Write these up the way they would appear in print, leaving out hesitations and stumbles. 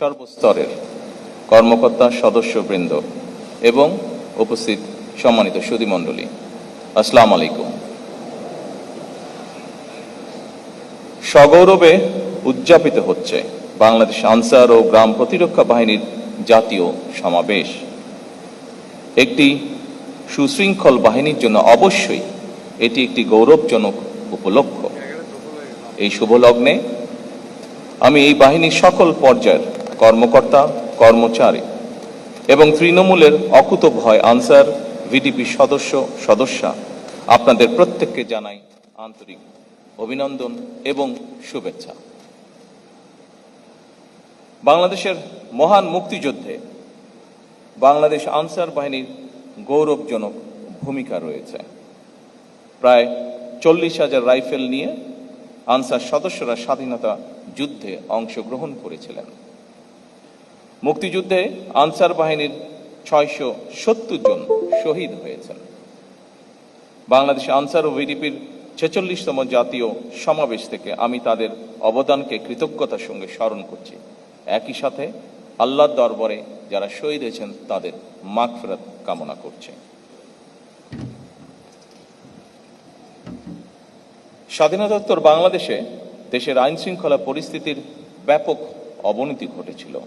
সর্বস্তরের কর্মকর্তা, সদস্যবৃন্দ এবং উপস্থিত সম্মানিত সুধীমণ্ডলী, আসসালামু আলাইকুম। সগৌরবে উদযাপিত হচ্ছে বাংলাদেশ আনসার ও গ্রাম প্রতিরক্ষা বাহিনীর জাতীয় সমাবেশ। একটি সুশৃঙ্খল বাহিনীর জন্য অবশ্যই এটি একটি গৌরবজনক উপলক্ষ। এই শুভ লগ্নে আমি এই বাহিনীর সকল পর্যায়ের কর্মকর্তা, কর্মচারী এবং তৃণমূলের অকুতোভয় আনসার, ভিডিপি সদস্যা আপনাদের প্রত্যেককে জানাই আন্তরিক অভিনন্দন এবং শুভেচ্ছা। বাংলাদেশের মহান মুক্তিযুদ্ধে বাংলাদেশ আনসার বাহিনীর গৌরবজনক ভূমিকা রয়েছে। প্রায় 40,000 রাইফেল নিয়ে আনসার সদস্যরা স্বাধীনতা যুদ্ধে অংশগ্রহণ করেছিলেন। মুক্তিযুদ্ধে আনসার বাহিনীর 670 জন শহীদ হয়েছেন। বাংলাদেশ আনসার ও ভিডিপির 46তম জাতীয় সমাবেশ থেকে আমি তাদের অবদানকে কৃতজ্ঞতার সঙ্গে স্মরণ করছি। একই সাথে আল্লাহর দরবারে যারা শহীদ হয়েছেন তাদের মাগফিরাত কামনা করছে। স্বাধীনতোত্তর বাংলাদেশে দেশের আইন শৃঙ্খলা পরিস্থিতির ব্যাপক অবনতি ঘটেছিল।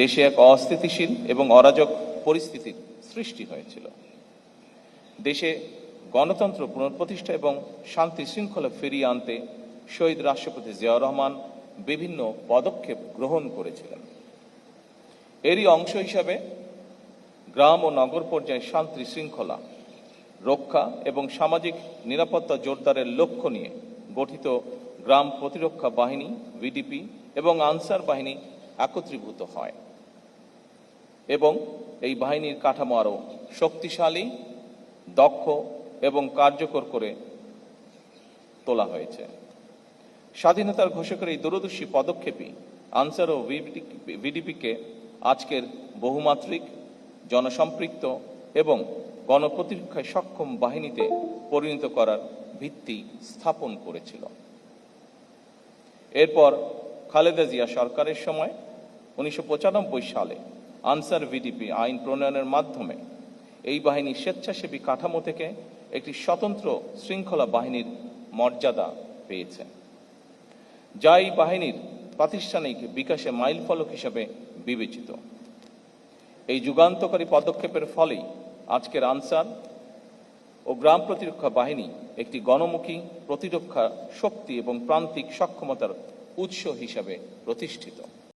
দেশে এক অস্থিতিশীল এবং অরাজক পরিস্থিতির সৃষ্টি হয়েছিল। দেশে গণতন্ত্র পুনঃপ্রতিষ্ঠা এবং শান্তি শৃঙ্খলা ফিরিয়ে আনতে শহীদ রাষ্ট্রপতি জিয়াউর রহমান বিভিন্ন পদক্ষেপ গ্রহণ করেছিলেন। এরই অংশ হিসাবে গ্রাম ও নগর পর্যায়ে শান্তি শৃঙ্খলা রক্ষা এবং সামাজিক নিরাপত্তা জোরদারের লক্ষ্য নিয়ে গঠিত গ্রাম প্রতিরক্ষা বাহিনী, ভিডিপি এবং আনসার বাহিনী একত্রীভূত হয় এবং এই বাহিনীর কাঠামো আরও শক্তিশালী, দক্ষ এবং কার্যকর করে তোলা হয়েছে। স্বাধীনতার ঘোষকের এই দূরদর্শী পদক্ষেপই আনসার ও ভিডিপিকে আজকের বহুমাত্রিক, জনসম্পৃক্ত এবং গণপ্রতিরক্ষায় সক্ষম বাহিনীতে পরিণত করার ভিত্তি স্থাপন করেছিল। এরপর খালেদা জিয়া সরকারের সময় 1995 সালে আনসার ভিডিপি আইন প্রণয়নের মাধ্যমে এই বাহিনী স্বেচ্ছাসেবী কাঠামো থেকে একটি স্বতন্ত্র শৃঙ্খলা বাহিনীর মর্যাদা পেয়েছে, যা এই বাহিনীর প্রাতিষ্ঠানিক বিকাশে মাইলফলক হিসেবে বিবেচিত। এই যুগান্তকারী পদক্ষেপের ফলেই আজকের আনসার ও গ্রাম প্রতিরক্ষা বাহিনী একটি গণমুখী প্রতিরক্ষা শক্তি এবং প্রান্তিক সক্ষমতার উৎস হিসাবে প্রতিষ্ঠিত।